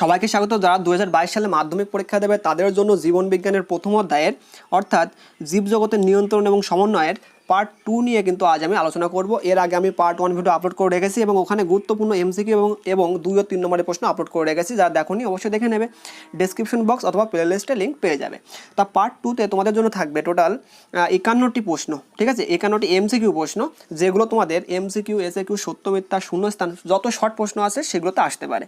সবাইকে স্বাগত। যারা 2022 সালে মাধ্যমিক পরীক্ষা দেবে তাদের জন্য জীবন বিজ্ঞানের প্রথম অধ্যায়ের অর্থাৎ জীবজগতের নিয়ন্ত্রণ এবং সমন্বয়ের পার্ট 2 নিয়ে কিন্তু আজ আমি আলোচনা করব। এর আগে আমি পার্ট 1 ভিডিও আপলোড করে রেখেছি এবং ওখানে গুরুত্বপূর্ণ এমসিকিউ এবং 2 ও 3 নম্বরের প্রশ্ন আপলোড করে রেখেছি। যারা দেখোনি অবশ্যই দেখে নেবে, ডেসক্রিপশন বক্স অথবা প্লেলিস্টে লিঙ্ক পেয়ে যাবে। তা পার্ট 2তে তোমাদের জন্য থাকবে টোটাল 51টি প্রশ্ন, ঠিক আছে, 51টি এমসিকিউ প্রশ্ন, যেগুলো তোমাদের এমসিকিউ, এসএকিউ, সত্য মিথ্যা, শূন্যস্থান যত শর্ট প্রশ্ন আছে সেগুলোতে আসতে পারে।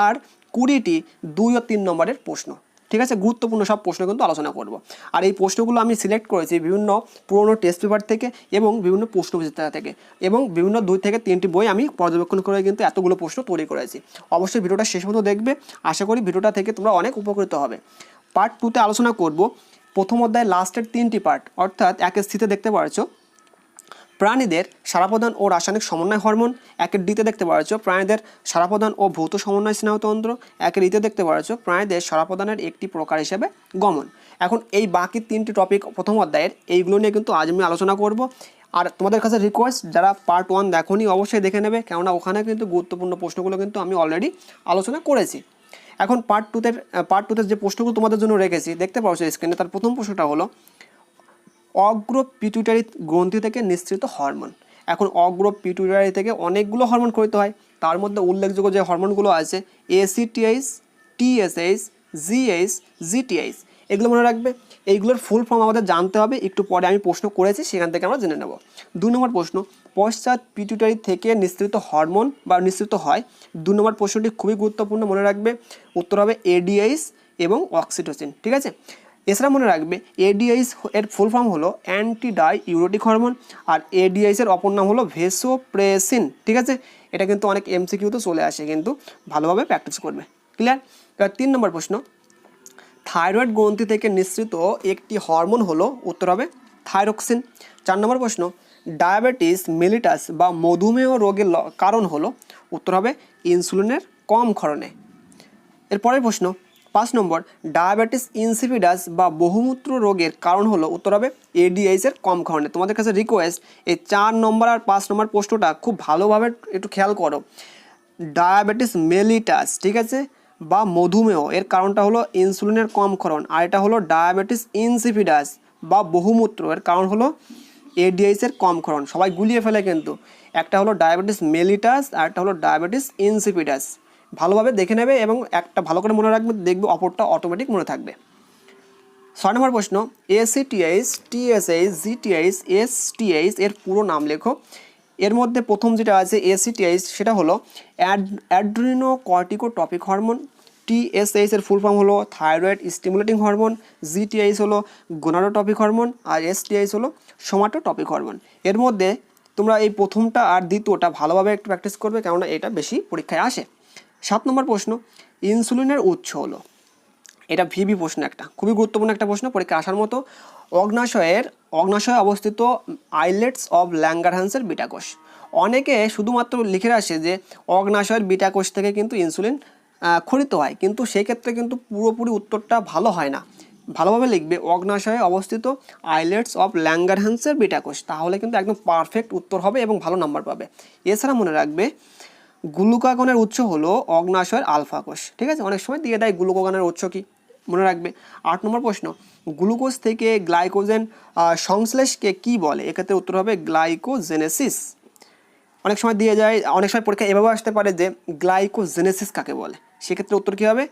আর 20টি 2 ও 3 নম্বরের প্রশ্ন, ঠিক আছে, গুরুত্বপূর্ণ সব প্রশ্ন কিন্তু আলোচনা করব। আর এই প্রশ্নগুলো আমি সিলেক্ট করেছি বিভিন্ন পুরনো টেস্ট পেপার থেকে এবং বিভিন্ন প্রশ্ন বিচিত্রা থেকে এবং বিভিন্ন 2 থেকে 3টি বই আমি পর্যবেক্ষণ করে কিন্তু এতগুলো প্রশ্ন তৈরি করেছি। অবশ্যই ভিডিওটা শেষ পর্যন্ত দেখবে, আশা করি ভিডিওটা থেকে তোমরা অনেক উপকৃত হবে। পার্ট 2তে আলোচনা করব প্রথম অধ্যায় লাস্টের 3টি পার্ট, অর্থাৎ একের স্থিতে দেখতে পারছো প্রাণীদের সারাপ্রদান ও রাসায়নিক সমন্বয় হরমোন, একের ডিতে দেখতে পাচ্ছ প্রাণীদের সারাপ্রদান ও ভৌত সমন্বয় স্নেহতন্ত্র, একের ইতে দেখতে পাচ্ছ প্রাণীদের সারাপ্রদানের একটি প্রকার হিসেবে গমন। এখন এই বাকি 3টি টপিক প্রথম অধ্যায়ের এইগুলো নিয়ে কিন্তু আজ আমি আলোচনা করব। আর তোমাদের কাছে রিকোয়েস্ট, যারা পার্ট 1 দেখোনি অবশ্যই দেখে নেবে, কেননা ওখানে কিন্তু গুরুত্বপূর্ণ প্রশ্নগুলো কিন্তু আমি অলরেডি আলোচনা করেছি। এখন পার্ট 2তে যে প্রশ্নগুলো তোমাদের জন্য রেখেছি দেখতে পাচ্ছ স্ক্রিনে। তার প্রথম প্রশ্নটা হলো অগ্র পিটুইটারি গ্রন্থি থেকে নিঃসৃত হরমোন। এখন অগ্র পিটুইটারি থেকে অনেকগুলো হরমোন ক্ষরিত হয়, তার মধ্যে উল্লেখযোগ্য যে হরমোনগুলো আছে এসিটিএইচ, টিএসএইচ, জিএইচ, জিটিএইচ, এগুলো মনে রাখবে। এইগুলোর ফুল ফর্ম আমাদের জানতে হবে, একটু পরে আমি প্রশ্ন করেছি সেখান থেকে আমরা জেনে নেব। 2 নম্বর প্রশ্ন, পশ্চাৎ পিটুইটারি থেকে নিঃসৃত হরমোন বা নিঃসৃত হয়। 2 নম্বর প্রশ্নটি খুবই গুরুত্বপূর্ণ, মনে রাখবে। উত্তর হবে এডিএইচ এবং অক্সিটোসিন, ঠিক আছে। এছাড়া মনে রাখবে এডিএইচ এর ফুল ফর্ম হলো অ্যান্টি ডাই ইউরোটিক হরমোন, আর এডিএইচ এর অপর নাম হলো ভেসোপ্রেসিন, ঠিক আছে। এটা কিন্তু অনেক এমসিকিউতে চলে আসে, কিন্তু ভালোভাবে প্র্যাকটিস করবে। ক্লিয়ার? এবার 3 নম্বর প্রশ্ন, থাইরয়েড গ্রন্থি থেকে নিঃসৃত একটি হরমোন হলো, উত্তর হবে থাইরক্সিন। 4 নম্বর প্রশ্ন, ডায়াবেটিস মেলিটাস বা মধুমেহ রোগের কারণ হলো, উত্তর হবে ইনসুলিনের কম ক্ষরণে। এরপরের প্রশ্ন 5 নম্বর, ডায়াবেটিস ইনসিপিডাস বা বহুমূত্র রোগের কারণ হলো, উত্তর হবে এডিএইচ এর কম ক্ষরণে। তোমাদের কাছে রিকোয়েস্ট, এই 4 নম্বর আর 5 নম্বর প্রশ্নটা খুব ভালোভাবে একটু খেয়াল করো। ডায়াবেটিস মেলিটাস, ঠিক আছে, বা মধুমেহ এর কারণটা হলো ইনসুলিনের কম ক্ষরণ, আর এটা হলো ডায়াবেটিস ইনসিপিডাস বা বহুমূত্র এর কারণ হলো এডিএইচ এর কম ক্ষরণ। সবাই গুলিয়ে ফেলে কিন্তু, একটা হলো ডায়াবেটিস মেলিটাস আর একটা হলো ডায়াবেটিস ইনসিপিডাস। ভালোভাবে দেখে নেবে এবং একটা ভালো করে মনে রাখবে, দেখবে অপরটা অটোমেটিক মনে থাকবে। 6 নম্বর প্রশ্ন, এসিটিএইচ, টিএসএইচ, জিটিএইচ, এসটিএইচ এর পুরো নাম লেখো। এর মধ্যে প্রথম যেটা আছে এসিটিএইচ, সেটা হলো অ্যাড্রিনোকর্টিকোট্রপিক হরমোন। টিএসএইচ এর ফুল ফর্ম হলো থাইরয়েড স্টিমুলেটিং হরমোন। জিটিএইচ হলো গোনাডোট্রপিক হরমোন, আর এসটিএইচ হলো সোমাটোট্রপিক হরমোন। এর মধ্যে তোমরা এই প্রথমটা আর দ্বিতীয়টা ভালোভাবে একটু প্র্যাকটিস করবে, কেননা এটা বেশি পরীক্ষায় আসে। 7 নম্বর প্রশ্ন, ইনসুলিনের উৎস হলো, এটা ভিবি প্রশ্ন, একটা খুবই গুরুত্বপূর্ণ একটা প্রশ্ন, পরীক্ষা আসার মতো। অগ্নাশয়ে অবস্থিত আইলেটস অব ল্যাঙ্গারহ্যান্সের বিটা কোষ। অনেকে শুধুমাত্র লিখে আসে যে অগ্নাশয়ের বিটা কোষ থেকে কিন্তু ইনসুলিন ক্ষরিত হয়, কিন্তু সেক্ষেত্রে কিন্তু পুরোপুরি উত্তরটা ভালো হয় না। ভালোভাবে লিখবে অগ্নাশয়ে অবস্থিত আইলেটস অফ ল্যাঙ্গারহ্যান্সের বিটা কোষ, তাহলে কিন্তু একদম পারফেক্ট উত্তর হবে এবং ভালো নাম্বার পাবে। এছাড়া মনে রাখবে গ্লুকাগনের উৎস হলো অগ্নাশয়ের আলফা কোষ, ঠিক আছে। অনেক সময় দিয়ে দেয় গ্লুকাগনের উৎস কি, মনে রাখবে। 8 নম্বর প্রশ্ন, গ্লুকোজ থেকে গ্লাইকোজেন সংশ্লেষকে কি বলে? এক্ষেত্রে উত্তর হবে গ্লাইকোজেনেসিস। অনেক সময় দিয়ে যায়, অনেক সময় পরীক্ষা এভাবে আসতে পারে যে গ্লাইকোজেনেসিস কাকে বলে, সেক্ষেত্রে উত্তর কী হবে?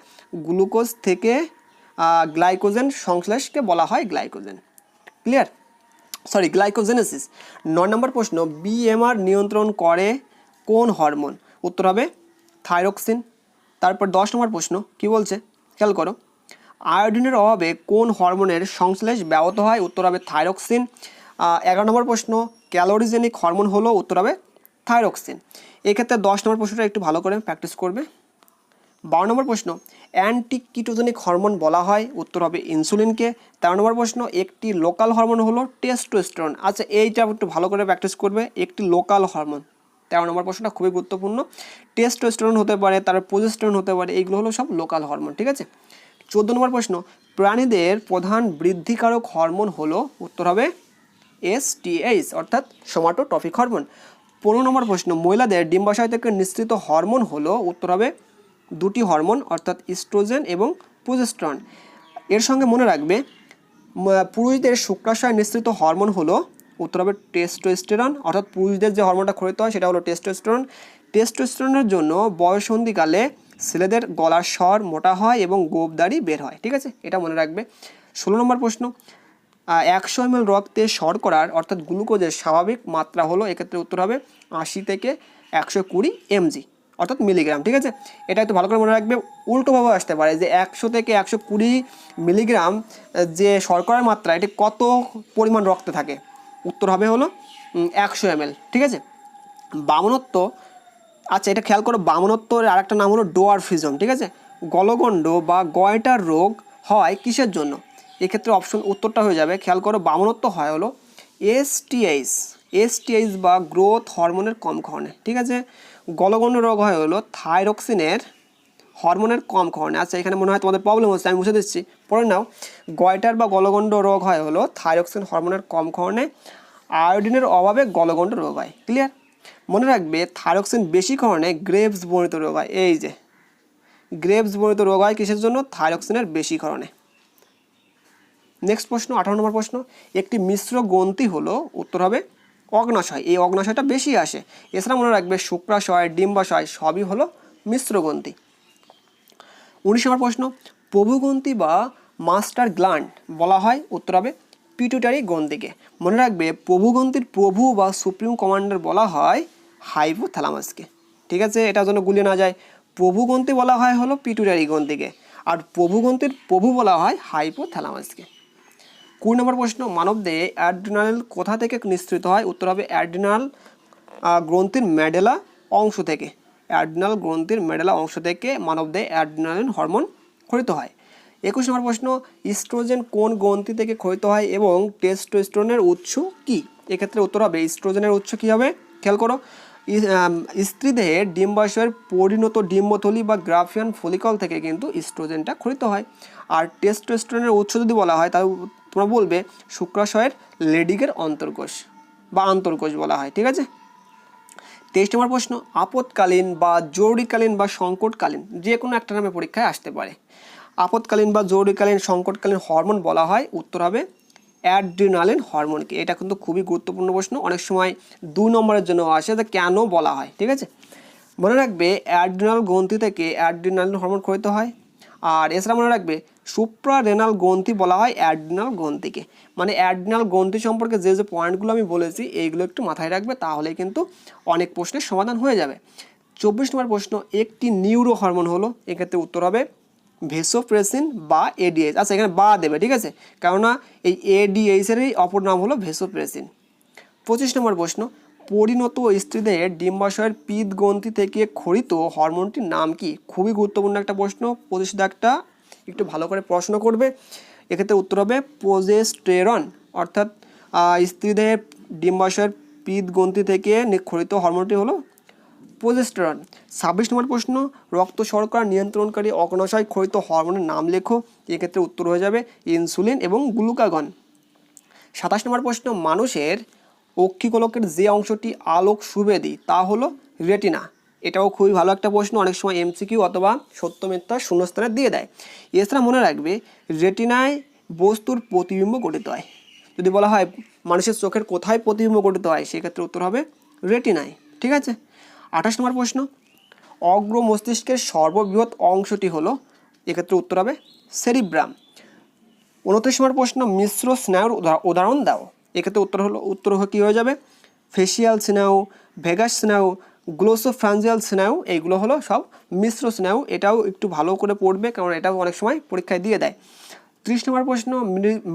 গ্লুকোজ থেকে গ্লাইকোজেন সংশ্লেষকে বলা হয় গ্লাইকোজেন। ক্লিয়ার? গ্লাইকোজেনেসিস। 9 নম্বর প্রশ্ন, বিএমআর নিয়ন্ত্রণ করে কোন হরমোন? উত্তর হবে থাইরক্সিন। তারপর 10 নম্বর প্রশ্ন কি বলছে, খেয়াল করো, আয়োডিনের অভাবে কোন হরমোনের সংশ্লেষ ব্যাহত হয়? উত্তর হবে থাইরক্সিন। 11 নম্বর প্রশ্ন, ক্যালোরিজেনিক হরমোন হলো, উত্তর হবে থাইরক্সিন। এক্ষেত্রে 10 নম্বর প্রশ্নটা একটু ভালো করে প্র্যাকটিস করবে। 12 নম্বর প্রশ্ন, অ্যান্টিকিটোজেনিক হরমোন বলা হয়, উত্তর হবে ইনসুলিনকে। 13 নম্বর প্রশ্ন, একটি লোকাল হরমোন হলো টেস্টোস্টেরন। আচ্ছা, এইটা একটু ভালো করে প্র্যাকটিস করবে, একটি লোকাল হরমোন। 13 নম্বর প্রশ্নটা খুবই গুরুত্বপূর্ণ। টেস্টোস্টেরন হতে পারে, তারপর প্রোজেস্টেরন হতে পারে, এইগুলো হলো সব লোকাল হরমোন, ঠিক আছে। 14 নম্বর প্রশ্ন, প্রাণীদের প্রধান বৃদ্ধিকারক হরমোন হলো, উত্তর হবে এসটিএইচ অর্থাৎ সোমাটোট্রপিক হরমোন। 15 নম্বর প্রশ্ন, মহিলাদের ডিম্বাশয় থেকে নিঃসৃত হরমোন হলো, উত্তর হবে দুটি হরমোন অর্থাৎ ইস্ট্রোজেন এবং প্রোজেস্টেরন। এর সঙ্গে মনে রাখবে পুরুষদের শুক্রাশয় নিঃসৃত হরমোন হলো উত্তর হবে টেস্টোস্টেরন, অর্থাৎ পুরুষদের যে হরমোনটা ক্ষরিত হয় সেটা হলো টেস্টোস্টেরন। টেস্টোস্টেরনের জন্য বয়ঃসন্ধিকালে ছেলেদের গলার স্বর মোটা হয় এবং গোঁফদাড়ি বের হয়। ঠিক আছে, এটা মনে রাখবে। 16 নম্বর প্রশ্ন, 100 ml রক্তে শর্করার অর্থাৎ গ্লুকোজের স্বাভাবিক মাত্রা হলো, এক্ষেত্রে উত্তর হবে 80 থেকে 120 mg অর্থাৎ মিলিগ্রাম। ঠিক আছে, এটা একটু ভালো করে মনে রাখবে। উল্টোভাবে আসতে পারে যে 100 থেকে 120 মিলিগ্রাম যে শর্করার মাত্রা, এটি কত পরিমাণ রক্তে থাকে, উত্তর হবে হলো 100 ml। ঠিক আছে, বামনত্ব, আচ্ছা এটা খেয়াল করো, বামনত্বর আরেকটা নাম হলো ডোয়ারফিজম। ঠিক আছে, গলগণ্ড বা গয়টার রোগ হয় কিসের জন্য, এক্ষেত্রে অপশন উত্তরটা হয়ে যাবে, খেয়াল করো, বামনত্ব হয় হলো এসটিএইচ বা গ্রোথ হরমোনের কম কারণে। ঠিক আছে, গলগণ্ড রোগ হয় হলো থাইরক্সিনের হরমোনের কম কারণে। আচ্ছা এখানে মনে হয় তোমাদের প্রবলেম হচ্ছে, আমি বুঝে দিচ্ছি, পড়ে নাও। গয়টার বা গলগণ্ড রোগ হয় হলো থাইরক্সিন হরমোনের কম কারণে, আয়োডিনের অভাবে গলগণ্ড রোগ হয়। ক্লিয়ার, মনে রাখবে থাইরক্সিন বেশি কারণে গ্রেভস বর্ণিত রোগ হয়। এই যে গ্রেভস বর্ণিত রোগ হয় কিসের জন্য, থাইরক্সিনের বেশি কারণে। নেক্সট প্রশ্ন, 18 নম্বর প্রশ্ন, একটি মিশ্র গ্রন্থি হলো, উত্তর হবে অগ্নাশয়। এই অগ্নাশয়টা বেশি আসে। এছাড়া মনে রাখবে শুক্রাশয়, ডিম্বাশয় সবই হলো মিশ্র গ্রন্থি। 19 নম্বর প্রশ্ন, প্রভুগ্রন্থি বা মাস্টার গ্ল্যান্ড বলা হয়, উত্তর হবে পিটুইটারি গ্রন্থিকে। মনে রাখবে প্রভুগ্রন্থির প্রভু বা সুপ্রিম কমান্ডার বলা হয় হাইপোথ্যালামাসকে। ঠিক আছে, এটার জন্য গুলিয়ে না যায়, প্রভুগ্রন্থি বলা হয় হলো পিটুইটারি গ্রন্থিকে, আর প্রভুগ্রন্থির প্রভু বলা হয় হাইপোথ্যালামাসকে। 20 নম্বর প্রশ্ন, মানবদেহে অ্যাড্রিনাল কোথা থেকে নিঃসৃত হয়, উত্তর হবে অ্যাড্রিনাল গ্রন্থির মেডেলা অংশ থেকে। অ্যাড্রিনাল গ্রন্থির মেডেলা অংশ থেকে মানবদেহে অ্যাড্রিনালিন হরমোন ক্ষরিত হয়। 21 নম্বর প্রশ্ন, ইস্ট্রোজেন কোন গ্রন্থি থেকে ক্ষরিত হয় এবং টেস্টোস্টেরনের উৎস কি, এক্ষেত্রে উত্তর হবে ইস্ট্রোজেনের উৎস কী হবে, খেয়াল করো, স্ত্রীদেহে ডিম্বাশয়ের পরিণত ডিম্বথলি বা গ্রাফিয়ান ফলিকল থেকে কিন্তু ইস্ট্রোজেনটা ক্ষরিত হয়। আর টেস্টোস্টেরনের উৎস যদি বলা হয় তাহলে তোমরা বলবে শুক্রাশয়ের লেডিকের অন্তর্কোষ বা আন্তর্কোষ বলা হয়। ঠিক আছে, 23 নম্বর প্রশ্ন, আপৎকালীন বা জরুরিকালীন বা সংকটকালীন যে কোনো একটা নামে পরীক্ষায় আসতে পারে, আপৎকালীন বা জরুরিকালীন সংকটকালীন হরমোন বলা হয়, উত্তর হবে অ্যাড্রিনালিন হরমোনকে। এটা কিন্তু খুবই গুরুত্বপূর্ণ প্রশ্ন, অনেক সময় 2 নম্বরের জন্য আসে, যে কেন বলা হয়। ঠিক আছে, মনে রাখবে অ্যাড্রিনাল গ্রন্থি থেকে অ্যাড্রিনালিন হরমোন ক্ষরিত হয়। আর এছাড়া মনে রাখবে সুপ্রারেনাল গ্রন্থি বলা হয় অ্যাড্রিনাল গ্রন্থিকে। মানে অ্যাড্রিনাল গ্রন্থি সম্পর্কে যে যে পয়েন্টগুলো আমি বলেছি এইগুলো একটু মাথায় রাখবে, তাহলে কিন্তু অনেক প্রশ্নের সমাধান হয়ে যাবে। 24 নম্বর প্রশ্ন, একটি নিউরো হরমোন হলো, এক্ষেত্রে উত্তর হবে ভেসোপ্রেসিন বা এডিএইচ। আচ্ছা এখানে বা দেবে, ঠিক আছে, কেননা এই এডিএইচেরই অপর নাম হলো ভেসোপ্রেসিন। 25 নম্বর প্রশ্ন, পরিণত স্ত্রীদের ডিম্বাশয়ের পিত্ত গ্রন্থি থেকে ক্ষরিত হরমোনটির নাম কি, খুবই গুরুত্বপূর্ণ একটা প্রশ্ন, 25 দাগটা একটু ভালো করে পড়াশোনা করবে। এক্ষেত্রে উত্তর হবে প্রোজেস্টেরন, অর্থাৎ স্ত্রীদের ডিম্বাশয়ের পিত্ত গ্রন্থি থেকে ক্ষরিত হরমোনটি হলো প্রোজেস্টেরন। 26 নম্বর প্রশ্ন, রক্ত শর্করা নিয়ন্ত্রণকারী অগ্নাশয় ক্ষরিত হরমোনের নাম লেখো, এক্ষেত্রে উত্তর হয়ে যাবে ইনসুলিন এবং গ্লুকাগন। 27 নম্বর প্রশ্ন, মানুষের অক্ষিগোলকের যে অংশটি আলোক সুবেদী তা হলো রেটিনা, এটাও খুবই ভালো একটা প্রশ্ন, অনেক সময় এমসিকিউ অথবা সত্য মিথ্যা শূন্যস্থানে দিয়ে দেয়। এছাড়া মনে রাখবে রেটিনায় বস্তুর প্রতিবিম্ব গঠিত হয়, যদি বলা হয় মানুষের চোখের কোথায় প্রতিবিম্ব গঠিত হয়, সেক্ষেত্রে উত্তর হবে রেটিনায়। ঠিক আছে, 28 নম্বর প্রশ্ন, অগ্র মস্তিষ্কের সর্ববৃহৎ অংশটি হলো, এক্ষেত্রে উত্তর হবে সেরিব্রাম। 29 নম্বর প্রশ্ন, মিশ্র স্নায়ুর উদাহরণ দাও, এক্ষেত্রে উত্তর কী হয়ে যাবে, ফেসিয়াল স্নায়ু, ভেগাস স্নায়ু, গ্লোসোফ্রাঞ্জিয়াল স্নায়ু, এইগুলো হলো সব মিশ্র স্নায়ু। এটাও একটু ভালো করে পড়বে, কারণ এটাও অনেক সময় পরীক্ষায় দিয়ে দেয়। 30 নম্বর প্রশ্ন,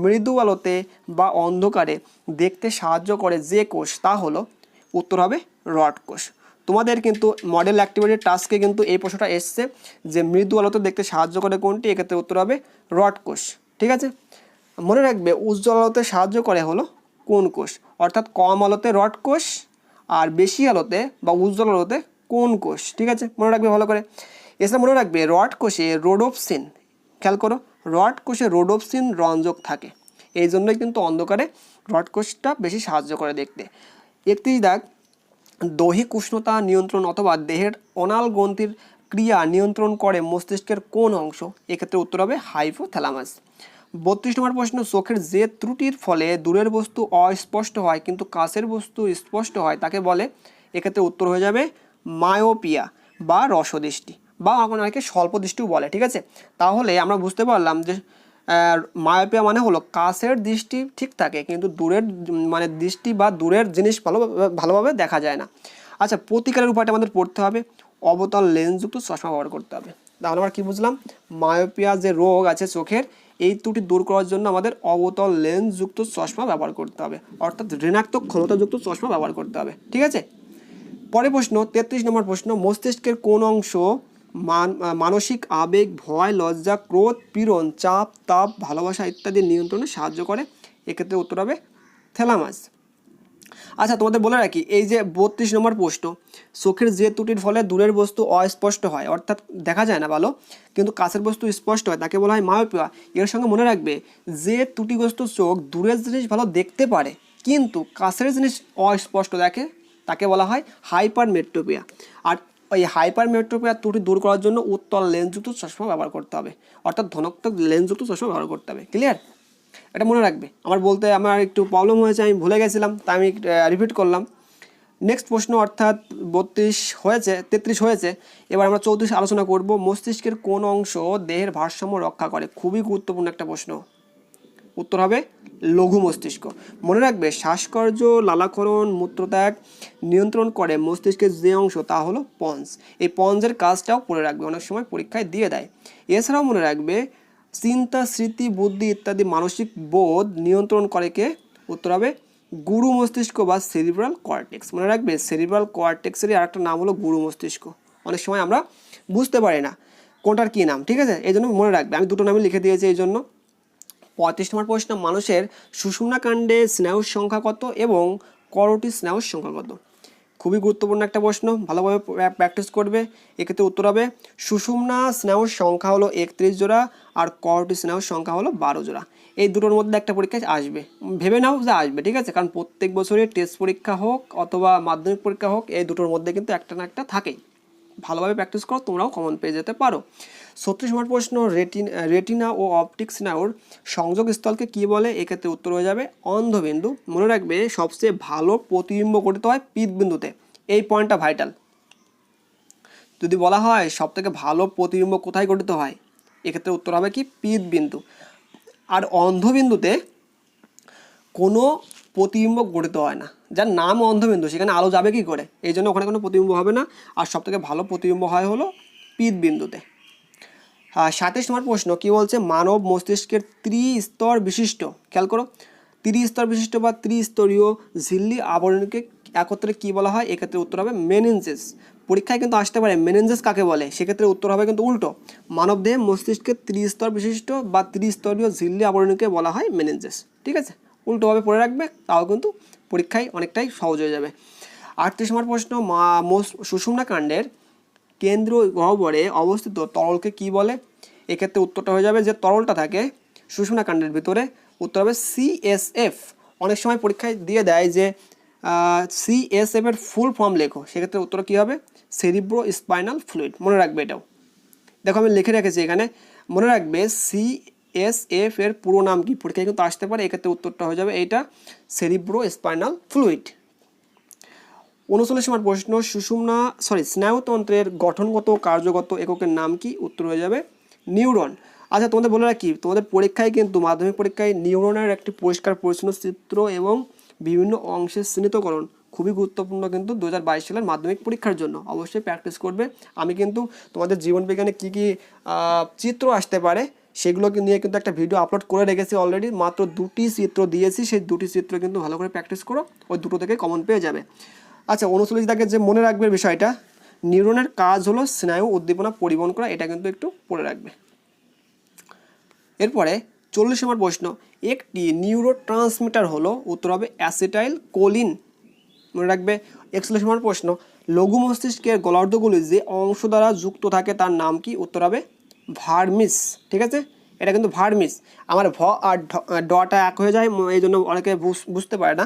মৃদু আলোতে বা অন্ধকারে দেখতে সাহায্য করে যে কোষ তা হলো, উত্তর হবে রড কোষ। তোমাদের কিন্তু মডেল অ্যাক্টিভিটি টাস্কে কিন্তু এই প্রশ্নটা এসছে যে মৃদু আলোতে দেখতে সাহায্য করে কোনটি, এক্ষেত্রে উত্তর হবে রড কোষ। ঠিক আছে, মনে রাখবে উজ্জ্বল আলোতে সাহায্য করে হলো কোন কোষ, অর্থাৎ কম আলোতে রড কোষ আর বেশি আলোতে বা উজ্জ্বল আলোতে কোন কোষ। ঠিক আছে, মনে রাখবে ভালো করে। এছাড়া মনে রাখবে রড কোষে রোডোপসিন, খেয়াল করো, রড কোষে রোডোপসিন রঞ্জক থাকে, এই জন্যই কিন্তু অন্ধকারে রড কোষটা বেশি সাহায্য করে দেখতে। 31 দাগ, দৈহিক উষ্ণতা নিয়ন্ত্রণ অথবা দেহের অনাল গ্রন্থির ক্রিয়া নিয়ন্ত্রণ করে মস্তিষ্কের কোন অংশ? এক্ষেত্রে উত্তর হবে হাইপোথ্যালামাস। 32 নম্বর প্রশ্ন, চোখের যে ত্রুটির ফলে দূরের বস্তু অস্পষ্ট হয় কিন্তু কাছের বস্তু স্পষ্ট হয় তাকে বলে? এক্ষেত্রে উত্তর হয়ে যাবে মায়োপিয়া বা রসদৃষ্টি, বা অনেকে স্বল্প দৃষ্টিও বলে। ঠিক আছে, তাহলে আমরা বুঝতে পারলাম যে মায়োপিয়া মানে হলো কাছের দৃষ্টি ঠিক থাকে কিন্তু দূরের মানে দৃষ্টি বা দূরের জিনিস ভালোভাবে দেখা যায় না। আচ্ছা, প্রতিকারের উপায়টা আমাদের পড়তে হবে, অবতল লেন্সযুক্ত চশমা ব্যবহার করতে হবে। তাহলে আমরা কী বুঝলাম, মায়োপিয়া যে রোগ আছে চোখের, এই ত্রুটি দূর করার জন্য আমাদের অবতল লেন্সযুক্ত চশমা ব্যবহার করতে হবে, অর্থাৎ ঋণাত্মক ক্ষমতাযুক্ত চশমা ব্যবহার করতে হবে। ঠিক আছে, পরের প্রশ্ন 33 নম্বর প্রশ্ন, মস্তিষ্কের কোন অংশ মানসিক আবেগ, ভয়, লজ্জা, ক্রোধ, পীড়ন, চাপ, তাপ, ভালোবাসা ইত্যাদি নিয়ন্ত্রণে সাহায্য করে? এক্ষেত্রে উত্তর হবে থ্যালামাস। আচ্ছা, তোমাদের বলে রাখি, এই যে 32 নম্বর প্রশ্ন, চোখের যে ত্রুটির ফলে দূরের বস্তু অস্পষ্ট হয় অর্থাৎ দেখা যায় না ভালো কিন্তু কাছের বস্তু স্পষ্ট হয় তাকে বলা হয় মায়োপিয়া। এর সঙ্গে মনে রাখবে, যে ত্রুটিগ্রস্ত চোখ দূরের জিনিস ভালো দেখতে পারে কিন্তু কাছের জিনিস অস্পষ্ট দেখে তাকে বলা হয় হাইপারমেট্রোপিয়া। আর ওই হাইপারমেট্রোপিয়ার ত্রুটি দূর করার জন্য উত্তল লেন্সযুক্ত চশমা ব্যবহার করতে হবে, অর্থাৎ ধনাত্মক লেন্সযুক্ত চশমা ব্যবহার করতে হবে। ক্লিয়ার? এটা মনে রাখবে। আমার একটু প্রবলেম হয়েছে, আমি ভুলে গেছিলাম, তাই আমি রিপিট করলাম। নেক্সট প্রশ্ন, অর্থাৎ 33 হয়েছে, এবার আমরা 34 আলোচনা করব। মস্তিষ্কের কোন অংশ দেহের ভারসাম্য রক্ষা করে? খুবই গুরুত্বপূর্ণ একটা প্রশ্ন। উত্তর হবে লঘু মস্তিষ্ক। মনে রাখবে, শ্বাসকর্য, লালাক্ষরণ, মূত্রত্যাগ নিয়ন্ত্রণ করে মস্তিষ্কের যে অংশ তা হলো পঞ্চ। এই পঞ্চের কাজটাও পড়ে রাখবে, অনেক সময় পরীক্ষায় দিয়ে দেয়। এছাড়াও মনে রাখবে, চিন্তা, স্মৃতি, বুদ্ধি ইত্যাদি মানসিক বোধ নিয়ন্ত্রণ করে কে? উত্তর হবে গুরু মস্তিষ্ক বা সেরিব্রাল কর্টেক্স। মনে রাখবে, সেরিব্রাল কর্টেক্সেরই আরেকটা নাম হলো গুরু মস্তিষ্ক। অনেক সময় আমরা বুঝতে পারি না কোনটার কী নাম। ঠিক আছে, এই জন্য মনে রাখবে, আমি দুটো নামই লিখে দিয়েছি এই জন্য। 35 নম্বর প্রশ্ন, মানুষের সুষুম্না কাণ্ডে স্নায়ুর সংখ্যা কত এবং করোটি স্নায়ুর সংখ্যা কত? খুবই গুরুত্বপূর্ণ একটা প্রশ্ন, ভালোভাবে প্র্যাকটিস করবে। এক্ষেত্রে উত্তর হবে সুষুম্না স্নায়ুর সংখ্যা হলো 31 জোড়া আর করোটি স্নায়ুর সংখ্যা হলো 12 জোড়া। এই দুটোর মধ্যে একটা পরীক্ষায় আসবে, ভেবে নাও যে আসবে। ঠিক আছে, কারণ প্রত্যেক বছরই টেস্ট পরীক্ষা হোক অথবা মাধ্যমিক পরীক্ষা হোক, এই দুটোর মধ্যে কিন্তু একটা না একটা থাকেই। ভালোভাবে প্র্যাকটিস করো, তোমরাও কমন পেয়ে যেতে পারো। 36 নম্বর প্রশ্ন, রেটিনা ও অপটিক স্নায়ুর সংযোগ স্থলকে কী বলে? এক্ষেত্রে উত্তর হয়ে যাবে অন্ধবিন্দু। মনে রাখবে, সবচেয়ে ভালো প্রতিবিম্ব গঠিত হয় পীতবিন্দুতে। এই পয়েন্টটা ভাইটাল। যদি বলা হয় সবথেকে ভালো প্রতিবিম্ব কোথায় গঠিত হয়, এক্ষেত্রে উত্তর হবে কি? পীতবিন্দু। আর অন্ধবিন্দুতে কোনো প্রতিবিম্ব গঠিত হয় না, যার নাম অন্ধবিন্দু সেখানে আলো যাবে কি করে, এই জন্য ওখানে কোনো প্রতিবিম্ব হবে না। আর সবথেকে ভালো প্রতিবিম্ব হয় হলো পীতবিন্দুতে। 27 নম্বর প্রশ্ন কি বলছে, মানব মস্তিষ্কের ত্রিস্তর বিশিষ্ট, খেয়াল করো, ত্রিস্তর বিশিষ্ট বা ত্রিস্তরীয় ঝিল্লি আবরণীকে একত্রে কি বলা হয়? এক্ষেত্রে উত্তর হবে মেনিনজেস। পরীক্ষায় কিন্তু আসতে পারে মেনিনজেস কাকে বলে, সেক্ষেত্রে উত্তর হবে কিন্তু উল্টো, মানবদেহে মস্তিষ্কের ত্রিস্তর বিশিষ্ট বা ত্রিস্তরীয় ঝিল্লি আবরণীকে বলা হয় মেনিনজেস। ঠিক আছে, উল্টোভাবে পড়ে রাখবে, তাও কিন্তু পরীক্ষায় অনেকটাই সহজ হয়ে যাবে। 38 নম্বর প্রশ্ন, সুষুম্না কাণ্ডের কেন্দ্র গহ্বরে অবস্থিত তরলকে কি বলে? এক্ষেত্রে উত্তরটা হয়ে যাবে, যে তরলটা থাকে সুষুম্না কাণ্ডের ভিতরে, উত্তর হবে CSF। অনেক সময় পরীক্ষায় দিয়ে দেয় যে CSF এর ফুল ফর্ম লেখো, সেক্ষেত্রে উত্তর কী হবে? Cerebro spinal fluid. মনে রাখবে এটাও, দেখো আমি লিখে রেখেছি এখানে। মনে রাখবে CSF এর পুরো নাম কি, পরীক্ষায় কিন্তু আসতে পারে। এক্ষেত্রে উত্তরটা হয়ে যাবে এইটা, সেরিব্রো স্পাইনাল ফ্লুইড। 39 নম্বর প্রশ্ন, স্নায়ুতন্ত্রের গঠনগত কার্যগত এককের নাম কি? উত্তর হয়ে যাবে নিউরন। আচ্ছা, তোমাদের বলে রাখি, তোমাদের পরীক্ষায় কিন্তু মাধ্যমিক পরীক্ষায় নিউরনের একটি পরিষ্কার পরিচ্ছন্ন চিত্র এবং বিভিন্ন অংশের চিহ্নিতকরণ খুবই গুরুত্বপূর্ণ কিন্তু 2022 সালের মাধ্যমিক পরীক্ষার জন্য। অবশ্যই প্র্যাকটিস করবে। আমি কিন্তু তোমাদের জীবনবিজ্ঞানে কী কী চিত্র আসতে পারে সেগুলোকে নিয়ে কিন্তু একটা ভিডিও আপলোড করে রেখেছি অলরেডি। মাত্র 2টি চিত্র দিয়েছি, সেই 2টি চিত্র কিন্তু ভালো করে প্র্যাকটিস করো, ওই দুটো থেকে কমন পেয়ে যাবে। আচ্ছা, 39 দাগে যে মনে রাখবে বিষয়টা, নিউরনের কাজ হলো স্নায়ু উদ্দীপনা পরিবহন করা, এটা কিন্তু একটু পড়ে রাখবে। এরপরে 40 নম্বর প্রশ্ন, একটি নিউরো ট্রান্সমিটার হলো, উত্তর হবে অ্যাসিটাইল কোলিন। মনে রাখবে। 41 নম্বর প্রশ্ন, লঘু মস্তিষ্কের গোলার্ধগুলি যে অংশ দ্বারা যুক্ত থাকে তার নাম কি? উত্তর হবে ভার্মিস। ঠিক আছে, এটা কিন্তু ভার্মিস। আমার ভ আর ডটা এক হয়ে যায়, এই জন্য অনেকে বুঝতে পারে না,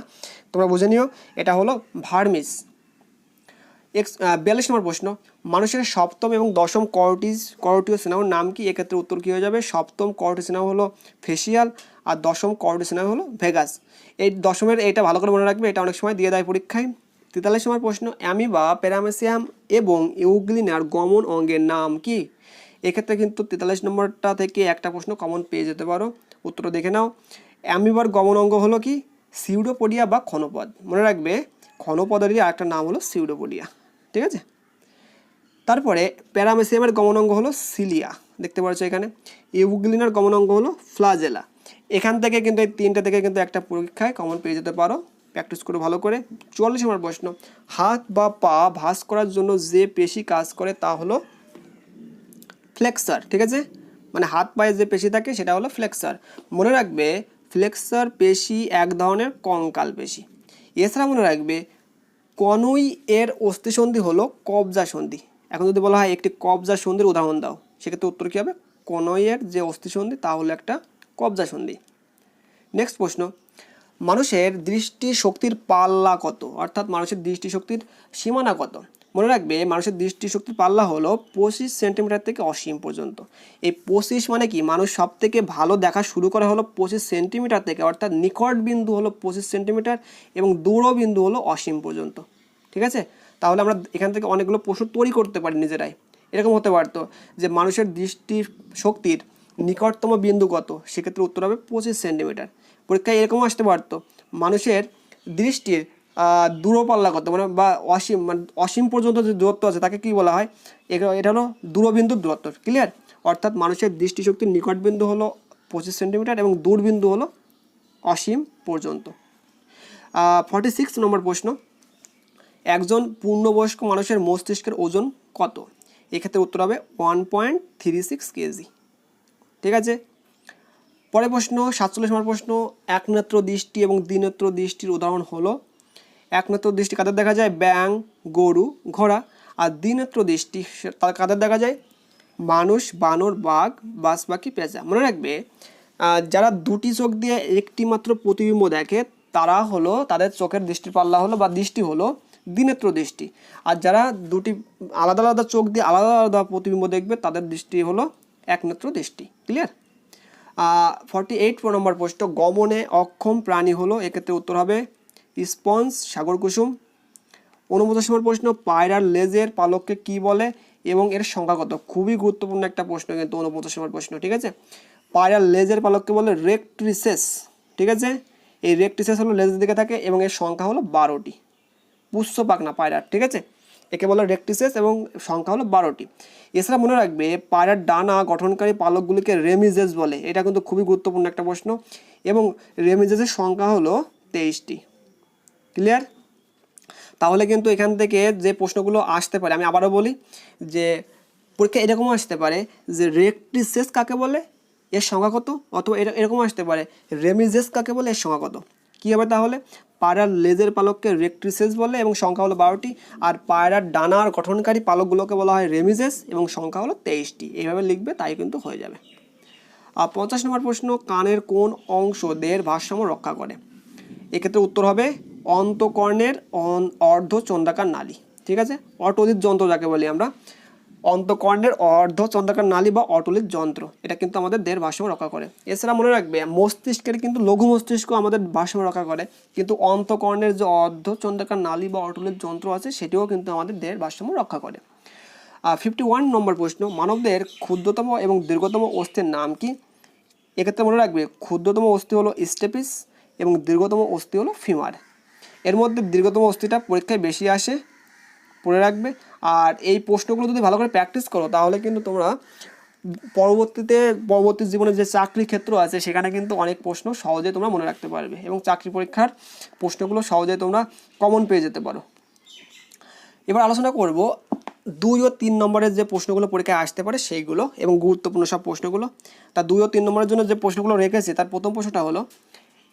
তোমরা বুঝে নিও, এটা হলো ভার্মিস। 42 নম্বর প্রশ্ন, মানুষের সপ্তম এবং দশম করোটিয় স্নায়ুর নাম কি? এক্ষেত্রে উত্তর কী হয়ে যাবে? সপ্তম করোটিয় স্নায়ু হলো ফেসিয়াল আর দশম করোটিয় স্নায়ু হলো ভেগাস। এই দশমের এইটা ভালো করে মনে রাখবে, এটা অনেক সময় দিয়ে দেয় পরীক্ষায়। 43 নম্বর প্রশ্ন, অ্যামিবা, প্যারামেসিয়াম এবং ইউগ্লিনার গমন অঙ্গের নাম কি? এক্ষেত্রে কিন্তু 43 নম্বরটা থেকে একটা প্রশ্ন কমন পেয়ে যেতে পারো, উত্তরটা দেখে নাও। অ্যামিবার গমন অঙ্গ হলো কি? সিউডোপোডিয়া বা ক্ষণপদ। মনে রাখবে ক্ষণপদেরই আরেকটা নাম হলো সিউডোপোডিয়া, ঠিক আছে। তারপরে প্যারামেসিয়ামের গমন অঙ্গ হলো সিলিয়া, দেখতে পাচ্ছ এখানে। ইউগ্লিনার গমন অঙ্গ হলো ফ্লাজেলা। এখান থেকে কিন্তু এই তিনটা থেকে কিন্তু একটা পরীক্ষায় কমন পেয়ে যেতে পারো, প্র্যাকটিস করে ভালো করে। 44 নম্বর প্রশ্ন, হাত বা পা ভাঁজ করার জন্য যে পেশি কাজ করে তা হলো ফ্লেক্সার, ঠিক আছে। মানে হাত পায়ে যে পেশি থাকে সেটা হলো ফ্লেক্সার। মনে রাখবে ফ্লেক্সার পেশি এক ধরনের কঙ্কাল পেশি। এছাড়া মনে রাখবে কনুই এর অস্থিসন্ধি হলো কবজা সন্ধি। এখন যদি বলা হয় একটি কবজা সন্ধির উদাহরণ দাও, সেক্ষেত্রে উত্তর কী হবে? কনুইয়ের যে অস্থিসন্ধি তা হলো একটা কবজা সন্ধি। নেক্সট প্রশ্ন, মানুষের দৃষ্টি শক্তির পাল্লা কত? অর্থাৎ মানুষের দৃষ্টিশক্তির সীমানা কত? মনে রাখবে মানুষের দৃষ্টিশক্তির পাল্লা হলো 25 সেন্টিমিটার থেকে অসীম পর্যন্ত। এই 25 মানে কি? মানুষ সব থেকে ভালো দেখা শুরু করা হলো 25 সেন্টিমিটার থেকে, অর্থাৎ নিকট বিন্দু হলো 25 সেন্টিমিটার এবং দূর বিন্দু হলো অসীম পর্যন্ত, ঠিক আছে। তাহলে আমরা এখান থেকে অনেকগুলো প্রশ্ন তৈরি করতে পারি নিজেরাই। এরকম হতে পারতো যে মানুষের দৃষ্টির শক্তির নিকটতম বিন্দু কত? সেক্ষেত্রে উত্তর হবে 25 সেন্টিমিটার। পরীক্ষায় এরকমও আসতে পারতো মানুষের দৃষ্টির দূরপাল্লা কত, মানে বা অসীম, মানে অসীম পর্যন্ত যে দূরত্ব আছে তাকে কী বলা হয়? এটা হলো দূরবিন্দুর দূরত্ব, ক্লিয়ার। অর্থাৎ মানুষের দৃষ্টিশক্তির নিকট বিন্দু হলো 25 সেন্টিমিটার এবং দূরবিন্দু হলো অসীম পর্যন্ত। 46 নম্বর প্রশ্ন, একজন পূর্ণবয়স্ক মানুষের মস্তিষ্কের ওজন কত? এক্ষেত্রে উত্তর হবে 1.36 কেজি, ঠিক আছে। পরের প্রশ্ন 47 নম্বর প্রশ্ন, একনেত্র দৃষ্টি এবং দ্বিনেত্র দৃষ্টির উদাহরণ হলো? একনেত্র দৃষ্টি কাদের দেখা যায়? ব্যাঙ, গরু, ঘোড়া। আর দ্বিনেত্র দৃষ্টি কাদের দেখা যায়? মানুষ, বানর, বাঘ, বাজ পাখি, পেঁচা। মনে রাখবে যারা দুটি চোখ দিয়ে একটি মাত্র প্রতিবিম্ব দেখে তারা হলো, তাদের চোখের দৃষ্টির পাল্লা হলো বা দৃষ্টি হলো দ্বিনেত্র দৃষ্টি। আর যারা দুটি আলাদা আলাদা চোখ দিয়ে আলাদা আলাদা প্রতিবিম্ব দেখবে তাদের দৃষ্টি হলো একনেত্র দৃষ্টি, ক্লিয়ার। 48 নম্বর প্রশ্ন, গমনে অক্ষম প্রাণী হলো? এক্ষেত্রে উত্তর হবে স্পঞ্জ, সাগর কুসুম। 49 নম্বর প্রশ্ন, পায়রার লেজের পালককে কি বলে এবং এর সংখ্যা কত? খুবই গুরুত্বপূর্ণ একটা প্রশ্ন কিন্তু 49 নম্বর প্রশ্ন, ঠিক আছে। পায়রার লেজের পালককে বলে রেকট্রিসেস, ঠিক আছে। এই রেকট্রিসেস হলো লেজের দিকে থাকে এবং এর সংখ্যা হলো 12টি। পুষ্য পাখনা পায়রার, ঠিক আছে, একে বলে রেকট্রিসেস এবং সংখ্যা হলো 12টি। এছাড়া মনে রাখবে পায়রার ডানা গঠনকারী পালকগুলিকে রেমিজেস বলে। এটা কিন্তু খুবই গুরুত্বপূর্ণ একটা প্রশ্ন এবং রেমিজেসের সংখ্যা হলো 23টি, ক্লিয়ার। তাহলে কিন্তু এখান থেকে যে প্রশ্নগুলো আসতে পারে, আমি আবারও বলি যে পরীক্ষা এরকমও আসতে পারে যে রেকট্রিসেস কাকে বলে, এর সংখ্যা কত, অথবা এরকমও আসতে পারে রেমিজেস কাকে বলে, এর সংখ্যা কত। কী হবে তাহলে? পায়রার লেজের পালককে রেকট্রিসেস বলে এবং সংখ্যা হলো 12টি, আর পায়রার ডানার গঠনকারী পালকগুলোকে বলা হয় রেমিজেস এবং সংখ্যা হলো 23টি। এইভাবে লিখবে, তাই কিন্তু হয়ে যাবে। আর 50 নম্বর প্রশ্ন, কানের কোন অংশ দেহের ভারসাম্য রক্ষা করে? এক্ষেত্রে উত্তর হবে অন্তকর্ণের অর্ধচন্দ্রাকার নালী, ঠিক আছে, অটোলিট যন্ত্র যাকে বলি আমরা। অন্তকর্ণের অর্ধচন্দ্রাকার নালী বা অটোলিট যন্ত্র, এটা কিন্তু আমাদের দেহের ভারসাম্য রক্ষা করে। এছাড়া মনে রাখবে মস্তিষ্কের কিন্তু লঘু মস্তিষ্ক আমাদের ভারসাম্য রক্ষা করে, কিন্তু অন্তকর্ণের যে অর্ধচন্দ্রাকার নালী বা অটোলিট যন্ত্র আছে সেটিও কিন্তু আমাদের দেহের ভারসাম্য রক্ষা করে। 51 নম্বর প্রশ্ন, মানবদের ক্ষুদ্রতম এবং দীর্ঘতম অস্থির নাম কি? এক্ষেত্রে মনে রাখবে ক্ষুদ্রতম অস্থি হলো স্টেপিস এবং দীর্ঘতম অস্থি হলো ফিমার। এর মধ্যে দীর্ঘতম অস্থিটা পরীক্ষায় বেশি আসে, পড়ে রাখবে। আর এই প্রশ্নগুলো যদি ভালো করে প্র্যাকটিস করো তাহলে কিন্তু তোমরা পরবর্তী জীবনে যে চাকরি ক্ষেত্র আছে সেখানে কিন্তু অনেক প্রশ্ন সহজে তোমরা মনে রাখতে পারবে এবং চাকরি পরীক্ষার প্রশ্নগুলো সহজে তোমরা কমন পেয়ে যেতে পারো। এবার আলোচনা করব 2 ও 3 নম্বরের যে প্রশ্নগুলো পরীক্ষায় আসতে পারে সেইগুলো এবং গুরুত্বপূর্ণ সব প্রশ্নগুলো। তা 2 ও 3 নম্বরের জন্য যে প্রশ্নগুলো রেখেছি তার প্রথম প্রশ্নটা হলো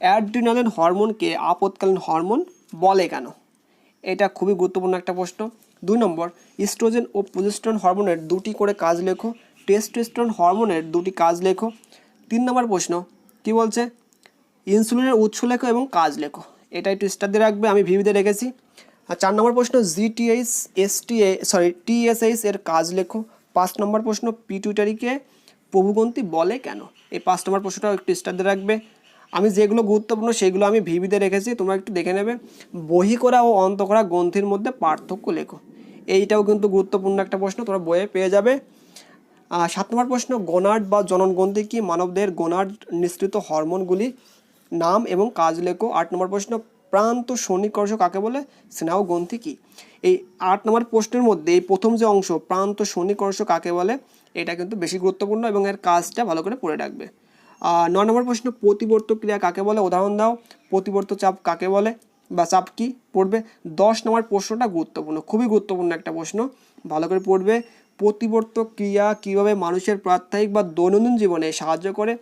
অ্যাড্রিনালিন হরমোনকে আপদকালীন হরমোন বলে কেন? এটা খুবই গুরুত্বপূর্ণ একটা প্রশ্ন। 2 নম্বর, ইস্ট্রোজেন ও প্রোজেস্টেরন হরমোনের 2টি করে কাজ লেখো। টেস্টোস্টেরন হরমোনের 2টি কাজ লেখো। 3 নম্বর প্রশ্ন কি বলছে? ইনসুলিনের উৎস লেখো এবং কাজ লেখো। এটা একটু স্টার দিয়ে রাখবে, আমি ভিভিতে রেখেছি। আর 4 নম্বর প্রশ্ন জিটিএইচ টিএসএইচ এর কাজ লেখো। 5 নম্বর প্রশ্ন পিটুইটারিকে প্রভুগ্রন্থি বলে কেন? এই 5 নম্বর প্রশ্নটাও একটু স্টার দিয়ে রাখবে। আমি যেগুলো গুরুত্বপূর্ণ সেগুলো আমি ভিভিতে রেখেছি, তোমরা একটু দেখে নেবে। বহিকরা ও অন্তঃকরা গ্রন্থির মধ্যে পার্থক্য লেখো। এইটাও কিন্তু গুরুত্বপূর্ণ একটা প্রশ্ন, তোমরা বইয়ে পেয়ে যাবে। 7 নম্বর প্রশ্ন গোনাড বা জনন গ্রন্থি কি? মানবদেহের গোনাড নিঃসৃত হরমোনগুলি নাম এবং কাজ লেখো। 8 নম্বর প্রশ্ন প্রান্ত সন্নিকর্ষ কাকে বলে? স্নায়ু গ্রন্থি কি? এই 8 নম্বর প্রশ্নের মধ্যে এই প্রথম যে অংশ প্রান্ত সন্নিকর্ষ কাকে বলে, এটা কিন্তু বেশি গুরুত্বপূর্ণ এবং এর কাজটা ভালো করে পড়ে রাখবে। 9 নম্বর প্রশ্ন প্রতিবর্ত ক্রিয়া কাকে বলে? উদাহরণ দাও। প্রতিবর্ত চাপ কাকে বলে বা চাপ কি পড়বে। 10 নম্বর প্রশ্নটা গুরুত্বপূর্ণ, খুবই গুরুত্বপূর্ণ একটা প্রশ্ন, ভালো করে পড়বে। প্রতিবর্ত ক্রিয়া কীভাবে মানুষের প্রাত্যহিক বা দৈনন্দিন জীবনে সাহায্য করে,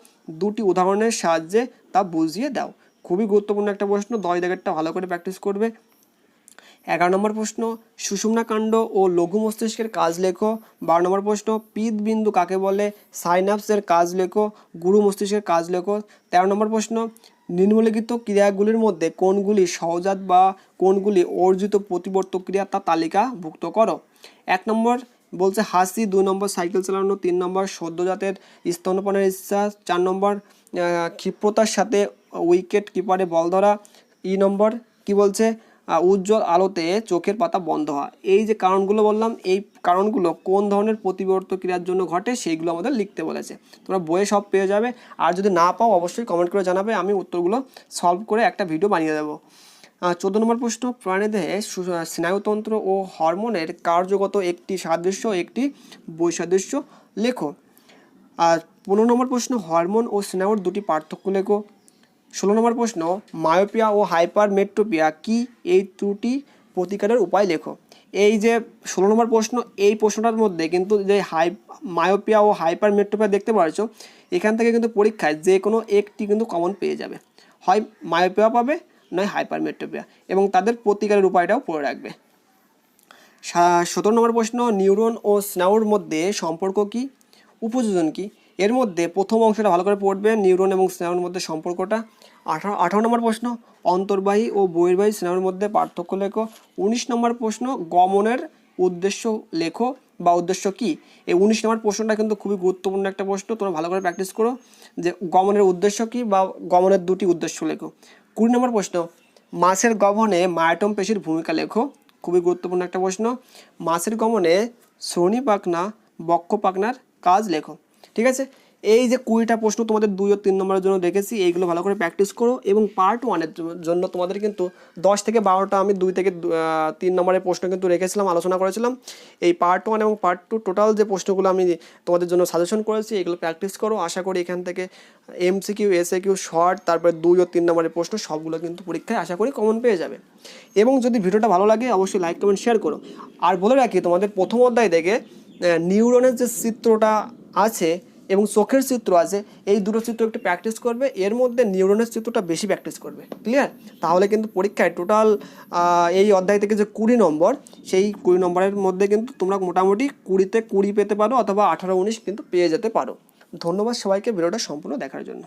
দুটি উদাহরণের সাহায্যে তা বুঝিয়ে দাও। খুবই গুরুত্বপূর্ণ একটা প্রশ্ন, 10 দাগেরটা ভালো করে প্র্যাকটিস করবে। 11 নম্বর প্রশ্ন সুষুম্না কাণ্ড ও লঘু মস্তিষ্কের কাজ লেখো। 12 নম্বর প্রশ্ন পিত্তবিন্দু কাকে বলে? সাইনাপসের কাজ লেখো। গুরু মস্তিষ্কের কাজ লেখো। 13 নম্বর প্রশ্ন নিম্নলিখিত ক্রিয়াগুলির মধ্যে কোনগুলি সহজাত বা কোনগুলি অর্জিত প্রতিবর্ত ক্রিয়া তা তালিকাভুক্ত করো। 1 নম্বর বলছে হাসি, 2 নম্বর সাইকেল চালানো, 3 নম্বর সদ্যজাতের স্তন্যপানের ইচ্ছা, 4 নম্বর ক্ষিপ্রতার সাথে উইকেট কিপারে বল ধরা, নম্বর কি বলছে উজ্জ্বল আলোতে চোখের পাতা বন্ধ হওয়া। এই যে কারণগুলো বললাম, এই কারণগুলো কোন ধরনের প্রতিবর্ত ক্রিয়ার জন্য ঘটে সেইগুলো আমাদের লিখতে বলেছে। তোমরা বইয়ে সব পেয়ে যাবে, আর যদি না পাও অবশ্যই কমেন্ট করে জানাবে, আমি উত্তরগুলো সলভ করে একটা ভিডিও বানিয়ে দেবো। 14 নম্বর প্রশ্ন প্রাণীদেহে স্নায়ুতন্ত্র ও হরমোনের কার্যগত একটি সাদৃশ্য একটি বৈসাদৃশ্য লেখো। আর 15 নম্বর প্রশ্ন হরমোন ও স্নায়ুর দুটি পার্থক্য লেখো। 16 নম্বর প্রশ্ন মায়োপিয়া ও হাইপারমেট্রোপিয়া কি, এই ত্রুটি প্রতিকারের উপায় লেখো। এই যে 16 নম্বর প্রশ্ন, এই প্রশ্নটার মধ্যে কিন্তু যে মায়োপিয়া ও হাইপারমেট্রোপিয়া দেখতে পাচ্ছ, এখান থেকে কিন্তু পরীক্ষায় যে কোনো একটি কিন্তু কমন পেয়ে যাবে, হয় মায়োপিয়া পাবে নয় হাইপারমেট্রোপিয়া, এবং তাদের প্রতিকারের উপায়টাও পড়ে রাখবে। 17 নম্বর প্রশ্ন নিউরন ও স্নায়ুর মধ্যে সম্পর্ক কি, উপযোজন কি? এর মধ্যে প্রথম অংশটা ভালো করে পড়বে, নিউরন এবং স্নায়ুর মধ্যে সম্পর্কটা। 18 নম্বর প্রশ্ন অন্তর্বাহী ও বহির্বাহী স্নায়ুর মধ্যে পার্থক্য লেখো। 19 নম্বর প্রশ্ন গমনের উদ্দেশ্য লেখো বা উদ্দেশ্য কি। এই 19 নম্বর প্রশ্নটা কিন্তু খুবই গুরুত্বপূর্ণ একটা প্রশ্ন, তোমরা ভালো করে প্র্যাকটিস করো যে গমনের উদ্দেশ্য কি বা গমনের দুটি উদ্দেশ্য লেখো। 20 নম্বর প্রশ্ন মাছের গমনে মায়োটম পেশির ভূমিকা লেখো। খুবই গুরুত্বপূর্ণ একটা প্রশ্ন। মাছের গমনে শ্রোণী পাখনা বক্ষ পাখনার কাজ লেখো। ঠিক আছে, এই যে 20টা প্রশ্ন তোমাদের 2 ও 3 নম্বরের জন্য রেখেছি, এইগুলো ভালো করে প্র্যাকটিস করো। এবং পার্ট 1-এর জন্য তোমাদের কিন্তু 10 থেকে 12টা আমি 2 থেকে 3 নম্বরের প্রশ্ন কিন্তু রেখেছিলাম, আলোচনা করেছিলাম। এই পার্ট 1 এবং পার্ট 2 টোটাল যে প্রশ্নগুলো আমি তোমাদের জন্য সাজেশন করেছি, এগুলো প্র্যাকটিস করো। আশা করি এখান থেকে এমসিকিউ এসএকিউ শর্ট, তারপরে 2 ও 3 নম্বরের প্রশ্ন সবগুলো কিন্তু পরীক্ষায় আশা করি কমন পেয়ে যাবে। এবং যদি ভিডিওটা ভালো লাগে অবশ্যই লাইক কমেন্ট শেয়ার করো। আর বলে রাখি তোমাদের প্রথম অধ্যায় থেকে নিউরনের যে চিত্রটা আছে এবং চোখের চিত্র আছে, এই দুটো চিত্র একটু প্র্যাকটিস করবে। এর মধ্যে নিউরনের চিত্রটা বেশি প্র্যাকটিস করবে, ক্লিয়ার? তাহলে কিন্তু পরীক্ষায় টোটাল এই অধ্যায় থেকে যে 20 নম্বর, সেই 20 নম্বরের মধ্যে কিন্তু তোমরা মোটামুটি 20-তে 20 পেতে পারো, অথবা 18-19 কিন্তু পেয়ে যেতে পারো। ধন্যবাদ সবাইকে ভিডিওটা সম্পূর্ণ দেখার জন্য।